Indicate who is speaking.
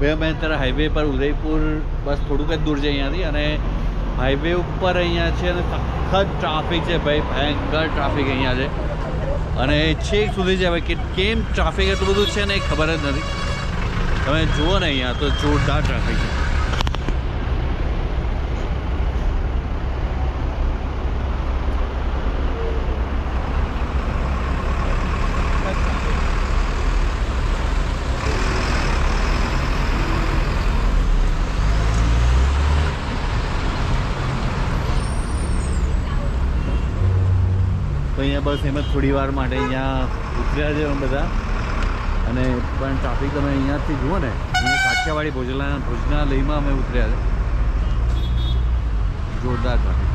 Speaker 1: બે મહેન્દ્ર હાઈવે પર ઉદયપુર બસ થોડુંક જ દૂર છે અહીંયાથી, અને હાઈવે ઉપર અહીંયા છે અને સખત ટ્રાફિક છે ભાઈ, ભયંકર ટ્રાફિક અહીંયા છે. અને છેક સુધી છે હવે કે કેમ ટ્રાફિક એટલું બધું છે ને એ ખબર જ નથી. તમે જુઓ ને અહીંયા તો જોરદાર ટ્રાફિક છે. તો અહીંયા બસ એમ જ થોડી વાર માટે અહીંયા ઉતર્યા છે બધા. અને પણ ટ્રાફિક તમે અહીંયાથી જુઓ ને, અહીંયા કાઠિયાવાડી ભોજનાલયમાં અમે ઉતર્યા છે. જોરદાર ટ્રાફિક.